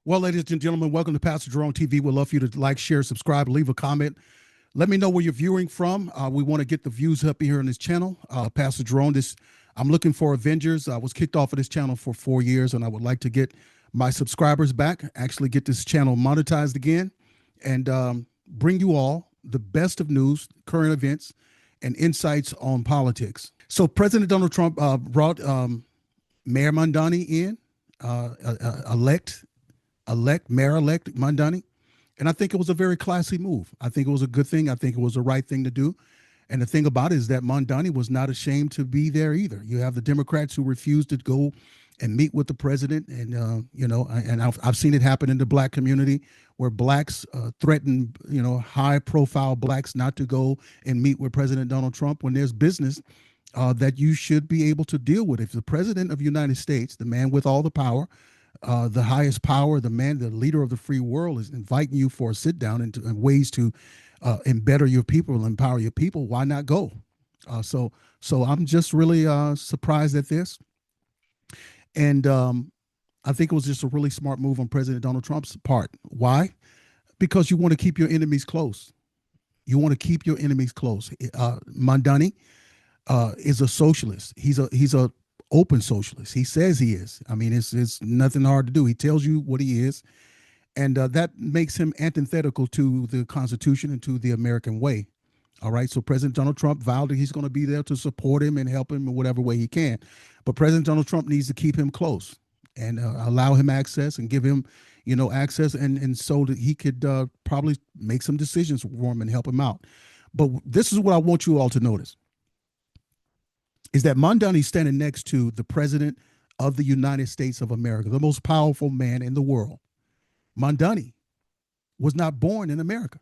Well, ladies and gentlemen, welcome to Pastor Jerone TV. We'd love for you to like, share, subscribe, leave a comment. Let me know where you're viewing from. We want to get the views up here on this channel. Pastor Jerone, I'm looking for Avengers. I was kicked off of this channel for 4 years, and I would like to get my subscribers back, actually get this channel monetized again, and bring you all the best of news, current events, and insights on politics. So President Donald Trump brought Mayor Manduni in, Mayor-elect Manduni. And I think it was a very classy move. I think it was a good thing. I think it was the right thing to do. And the thing about it is that Manduni was not ashamed to be there either. You have the Democrats who refused to go and meet with the president. And, and I've seen it happen in the black community where blacks threaten, high-profile blacks not to go and meet with President Donald Trump when there's business that you should be able to deal with. If the president of the United States, the man with all the power, the highest power, the man, the leader of the free world, is inviting you for a sit down and ways to embetter your people, empower your people, why not go? So I'm just really surprised at this. And I think it was just a really smart move on President Donald Trump's part. Why? Because you want to keep your enemies close. You want to keep your enemies close. Manduni is a socialist. He's a open socialist. He says he is. I mean, it's nothing hard to do. He tells you what he is, and that makes him antithetical to the Constitution and to the American way. All right. So President Donald Trump vowed that he's going to be there to support him and help him in whatever way he can. But President Donald Trump needs to keep him close and allow him access and give him, access, and so that he could probably make some decisions for him and help him out. But this is what I want you all to notice. Is that Manduni standing next to the president of the United States of America, the most powerful man in the world. Manduni was not born in America.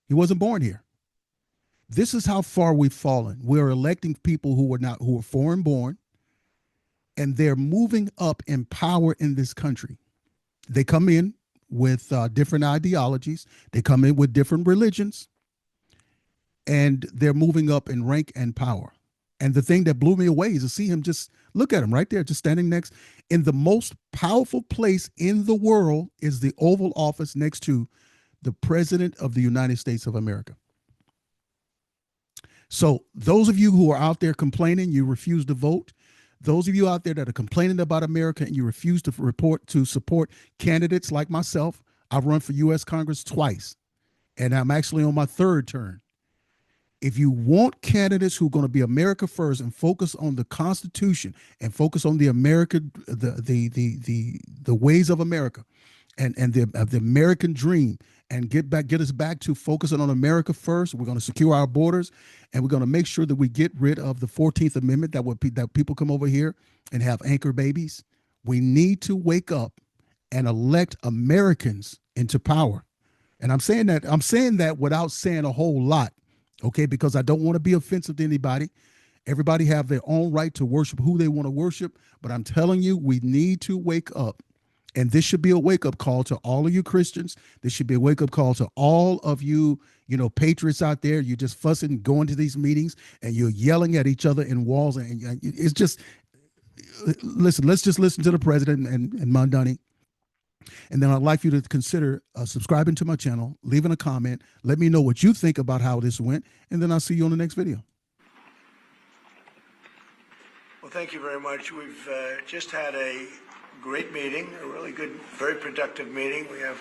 He wasn't born here. This is how far we've fallen. We're electing people who are foreign born, and they're moving up in power in this country. They come in with different ideologies. They come in with different religions, and they're moving up in rank and power. And the thing that blew me away is to see him just look at him right there, just standing next in the most powerful place in the world is the Oval Office next to the President of the United States of America. So those of you who are out there complaining, you refuse to vote. Those of you out there that are complaining about America and you refuse to support candidates like myself, I've run for U.S. Congress twice, and I'm actually on my third term. If you want candidates who are going to be America first and focus on the Constitution and focus on the ways of America and the American dream and get us back to focusing on America first, we're going to secure our borders and we're going to make sure that we get rid of the 14th Amendment that people come over here and have anchor babies. We need to wake up and elect Americans into power. And I'm saying that without saying a whole lot. Okay, because I don't want to be offensive to anybody. Everybody have their own right to worship who they want to worship. But I'm telling you, we need to wake up. And this should be a wake-up call to all of you Christians. This should be a wake-up call to all of you, patriots out there. You're just fussing, going to these meetings, and you're yelling at each other in walls. And it's just, listen, let's just listen to the president and Manduni. And then I'd like you to consider subscribing to my channel, leaving a comment. Let me know what you think about how this went, and then I'll see you on the next video. Well, thank you very much. We've just had a great meeting, a really good, very productive meeting. We have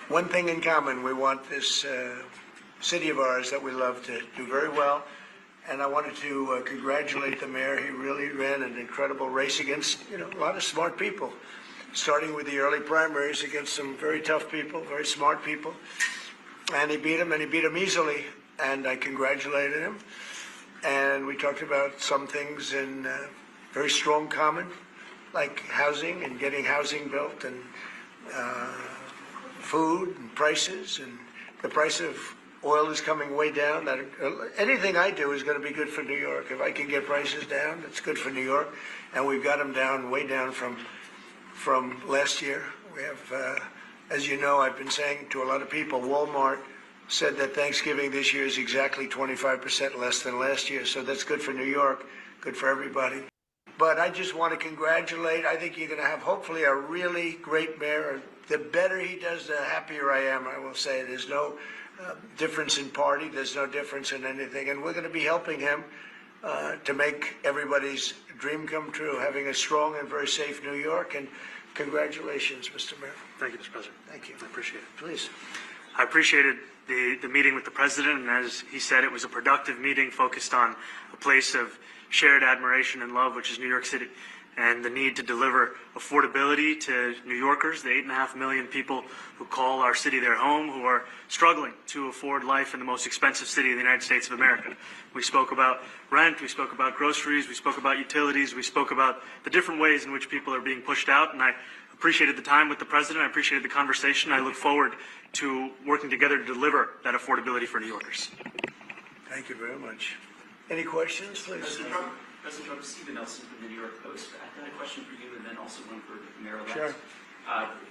one thing in common. We want this city of ours that we love to do very well. And I wanted to congratulate the mayor. He really ran an incredible race against, a lot of smart people. Starting with the early primaries against some very tough people, very smart people. And he beat them easily, and I congratulated him. And we talked about some things in very strong common, like housing and getting housing built, and food and prices, and the price of oil is coming way down. Anything I do is going to be good for New York. If I can get prices down, it's good for New York. And we've got them down, way down from last year. We have, as you know, I've been saying to a lot of people, Walmart said that Thanksgiving this year is exactly 25% less than last year. So that's good for New York, good for everybody. But I just want to congratulate. I think you're going to have hopefully a really great mayor. The better he does, the happier I am. I will say there's no difference in party. There's no difference in anything. And we're going to be helping him to make everybody's dream come true, having a strong and very safe New York. And congratulations, Mr. Mayor. Thank you, Mr. President. Thank you. I appreciate it. Please. I appreciated the meeting with the president, and as he said, it was a productive meeting focused on a place of shared admiration and love, which is New York City, and the need to deliver affordability to New Yorkers, the 8.5 million people who call our city their home, who are struggling to afford life in the most expensive city in the United States of America. We spoke about rent, we spoke about groceries, we spoke about utilities, we spoke about the different ways in which people are being pushed out, and I appreciated the time with the president. I appreciated the conversation. I look forward to working together to deliver that affordability for New Yorkers. Thank you very much. Any questions, please? President Trump, Stephen Nelson from the New York Post. I've got a question for you and then also one for Mayor-elect. Sure.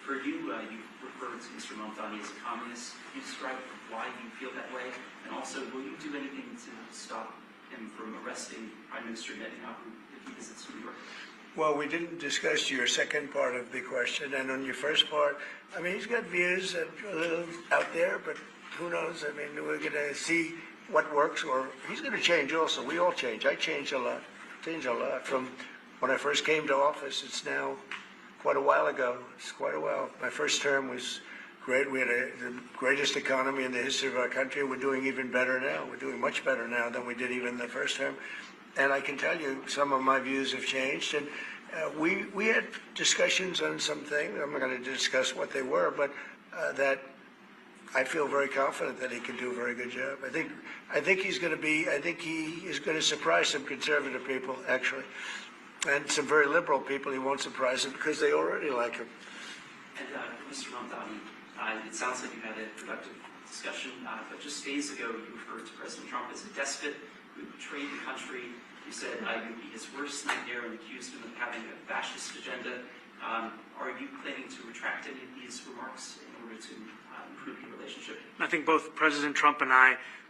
For you, you referred to Mr. Manduni as a communist. Can you describe why you feel that way? And also, will you do anything to stop him from arresting Prime Minister Netanyahu if he visits New York? Well, we didn't discuss your second part of the question, and on your first part, I mean, he's got views that are a little out there, but who knows? I mean, we're going to see what works, or he's going to change also. We all change. I changed a lot. From when I first came to office. It's now quite a while ago. It's quite a while. My first term was great. We had the greatest economy in the history of our country. We're doing even better now. We're doing much better now than we did even the first term. And I can tell you some of my views have changed. And we had discussions on some things. I'm not going to discuss what they were, but that I feel very confident that he can do a very good job. I think he's going to be. I think he is going to surprise some conservative people, actually, and some very liberal people. He won't surprise them because they already like him. And Mr. Manduni, it sounds like you had a productive discussion, but just days ago you referred to President Trump as a despot who betrayed the country. You said you'd be his worst nightmare and accused him of having a fascist agenda. Are you planning to retract any of these remarks in order to improve your relationship? I think both President Trump and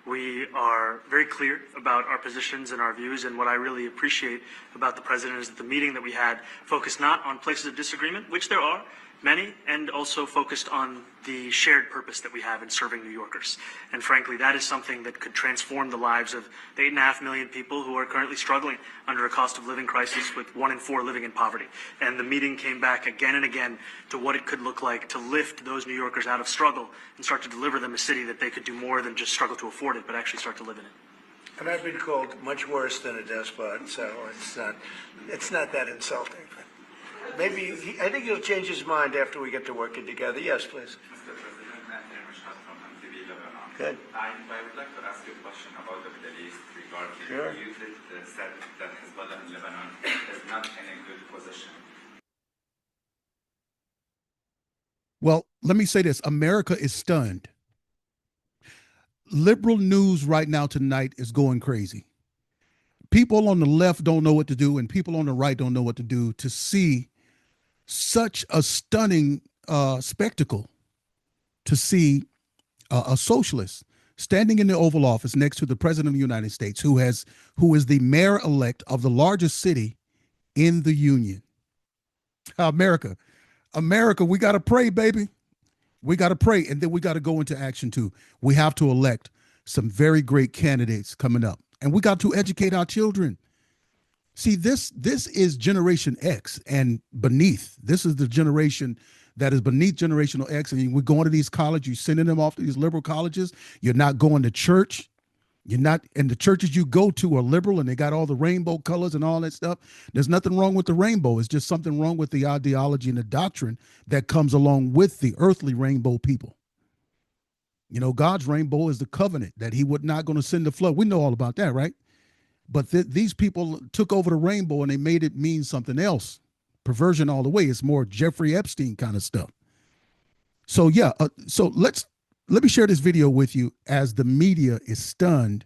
we are very clear about our positions and our views, and what I really appreciate about the president is that the meeting that we had focused not on places of disagreement, which there are many, and also focused on the shared purpose that we have in serving New Yorkers. And frankly, that is something that could transform the lives of the 8.5 million people who are currently struggling under a cost of living crisis, with 1 in 4 living in poverty. And the meeting came back again and again to what it could look like to lift those New Yorkers out of struggle and start to deliver them a city that they could do more than just struggle to afford it, but actually start to live in it. And I've been called much worse than a despot, so it's not that insulting. Maybe I think he'll change his mind after we get to working together. Yes, please. Mr. President, Matthew Mashhad from MTV Lebanon. Good. I would like to ask you a question about the Middle East regarding Sure. you said that Hezbollah in Lebanon is not in a good position. Well, let me say this. America is stunned. Liberal news right now tonight is going crazy. People on the left don't know what to do, and people on the right don't know what to do to see such a stunning spectacle, to see a socialist standing in the Oval Office next to the President of the United States, who is the mayor-elect of the largest city in the Union. America, we got to pray, baby. We got to pray, and then we got to go into action too. We have to elect some very great candidates coming up, and we got to educate our children. See, this is Generation X and beneath. This is the generation that is beneath Generational X. And we're going to these colleges, you're sending them off to these liberal colleges. You're not going to church. You're not, and the churches you go to are liberal, and they got all the rainbow colors and all that stuff. There's nothing wrong with the rainbow. It's just something wrong with the ideology and the doctrine that comes along with the earthly rainbow people. You know, God's rainbow is the covenant that he would not going to send the flood. We know all about that, right? But these people took over the rainbow and they made it mean something else. Perversion all the way. It's more Jeffrey Epstein kind of stuff. So yeah, so let me share this video with you as the media is stunned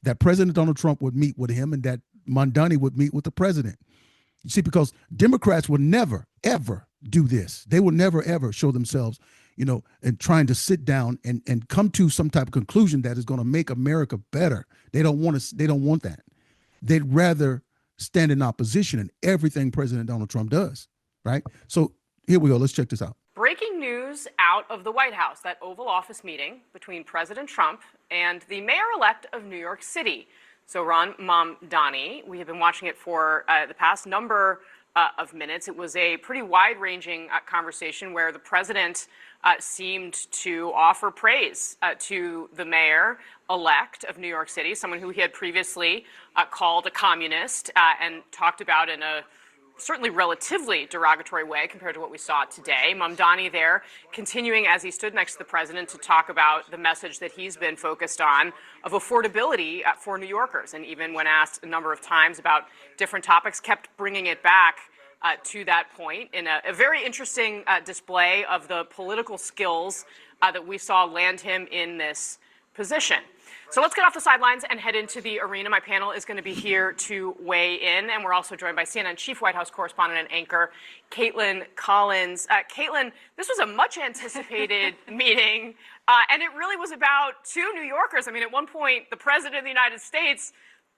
that President Donald Trump would meet with him and that Manduni would meet with the president. You see, because Democrats would never, ever do this. They will never, ever show themselves, you know, and trying to sit down and come to some type of conclusion that is going to make America better. They don't want that. They'd rather stand in opposition in everything President Donald Trump does, right? So here we go. Let's check this out. Breaking news out of the White House, that Oval Office meeting between President Trump and the mayor-elect of New York City, Zohran Mamdani. We have been watching it for the past number of minutes. It was a pretty wide-ranging conversation where the president seemed to offer praise to the mayor-elect of New York City, someone who he had previously called a communist and talked about in a certainly relatively derogatory way compared to what we saw today. Mamdani there continuing as he stood next to the president to talk about the message that he's been focused on of affordability for New Yorkers. And even when asked a number of times about different topics, kept bringing it back to that point in a very interesting display of the political skills that we saw land him in this position. So let's get off the sidelines and head into the arena. My panel is going to be here to weigh in, and we're also joined by CNN Chief White House Correspondent and anchor Caitlin Collins. Caitlin, this was a much-anticipated meeting, and it really was about two New Yorkers. I mean, at one point, the President of the United States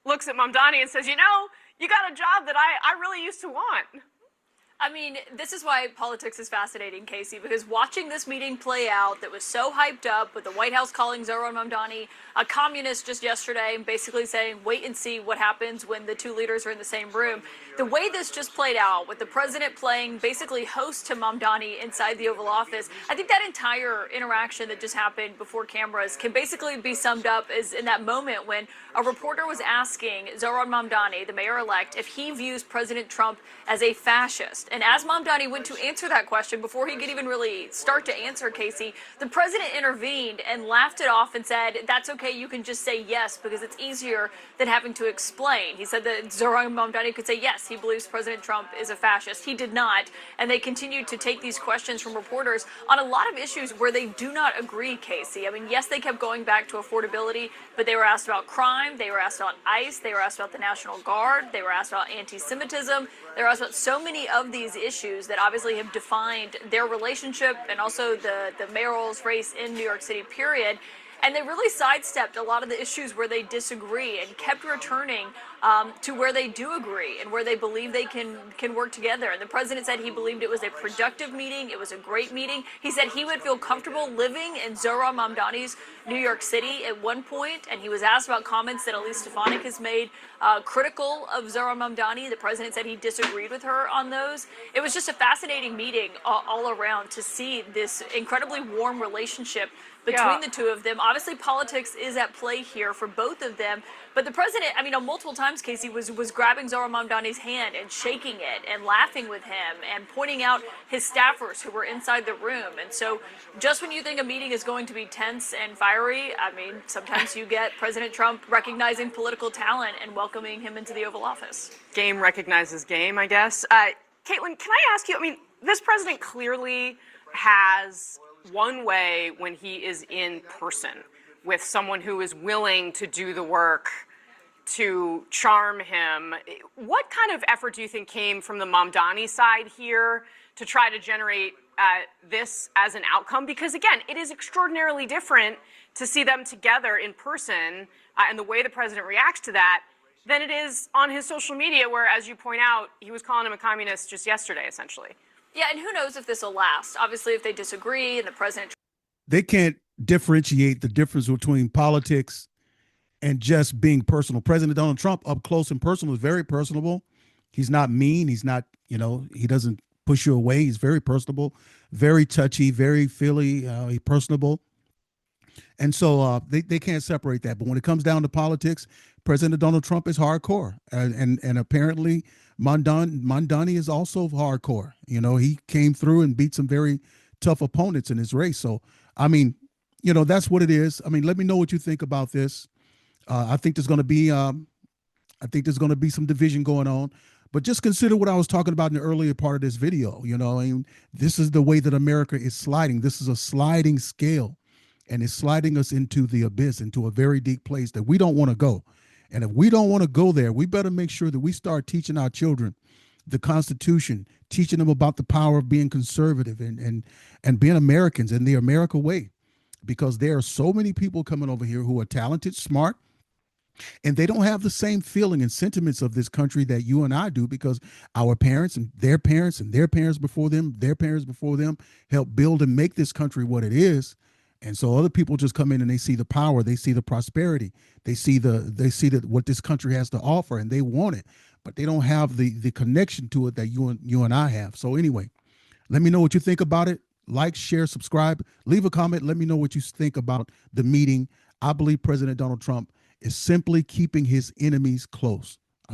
looks at Mamdani and says, you know, you got a job that I really used to want. I mean, this is why politics is fascinating, Casey, because watching this meeting play out that was so hyped up with the White House calling Zohran Mamdani a communist just yesterday and basically saying, wait and see what happens when the two leaders are in the same room. The way this just played out with the president playing basically host to Mamdani inside the Oval Office, I think that entire interaction that just happened before cameras can basically be summed up as in that moment when a reporter was asking Zohran Mamdani, the mayor-elect, if he views President Trump as a fascist. And as Mamdani went to answer that question, before he could even really start to answer, Casey, the president intervened and laughed it off and said, that's okay, you can just say yes, because it's easier than having to explain. He said that Zohran Mamdani could say yes, he believes President Trump is a fascist. He did not, and they continued to take these questions from reporters on a lot of issues where they do not agree, Casey. I mean, yes, they kept going back to affordability, but they were asked about crime, they were asked about ICE, they were asked about the National Guard, they were asked about anti-Semitism, they were asked about so many of these issues that obviously have defined their relationship and also the mayoral's race in New York City, period. And they really sidestepped a lot of the issues where they disagree and kept returning to where they do agree and where they believe they can work together. And the president said he believed it was a productive meeting. It was a great meeting. He said he would feel comfortable living in Zohran Mamdani's New York City at one point. And he was asked about comments that Elise Stefanik has made critical of Zohran Mamdani. The president said he disagreed with her on those. It was just a fascinating meeting all around to see this incredibly warm relationship between the two of them. Obviously, politics is at play here for both of them. But the president, I mean, multiple times, Casey, was grabbing Zohran Mamdani's hand and shaking it and laughing with him and pointing out his staffers who were inside the room. And so just when you think a meeting is going to be tense and fiery, I mean, sometimes you get President Trump recognizing political talent and welcoming him into the Oval Office. Game recognizes game, I guess. Caitlin, can I ask you, I mean, this president clearly has one way when he is in person with someone who is willing to do the work to charm him. What kind of effort do you think came from the Mamdani side here to try to generate this as an outcome? Because again, it is extraordinarily different to see them together in person and the way the president reacts to that than it is on his social media where, as you point out, he was calling him a communist just yesterday, essentially. Yeah, and who knows if this will last. Obviously, if they disagree and the president... They can't differentiate the difference between politics and just being personal. President Donald Trump, up close and personal, is very personable. He's not mean. He's not, he doesn't push you away. He's very personable, very touchy, very feely, personable. And so they can't separate that. But when it comes down to politics, President Donald Trump is hardcore. And apparently Mamdani is also hardcore. He came through and beat some very tough opponents in his race. So, I mean, that's what it is. I mean, let me know what you think about this. I think there's going to be some division going on. But just consider what I was talking about in the earlier part of this video. This is the way that America is sliding. This is a sliding scale, and it's sliding us into the abyss, into a very deep place that we don't want to go. And if we don't want to go there, we better make sure that we start teaching our children the Constitution, teaching them about the power of being conservative and being Americans and the America way. Because there are so many people coming over here who are talented, smart, And they don't have the same feeling and sentiments of this country that you and I do, because our parents and their parents and their parents before them, their parents before them, helped build and make this country what it is. And so other people just come in and they see the power, they see the prosperity, they see what this country has to offer, and they want it, but they don't have the connection to it that you and I have. So anyway, let me know what you think about it. Like, share, subscribe, leave a comment. Let me know what you think about the meeting. I believe President Donald Trump is simply keeping his enemies close.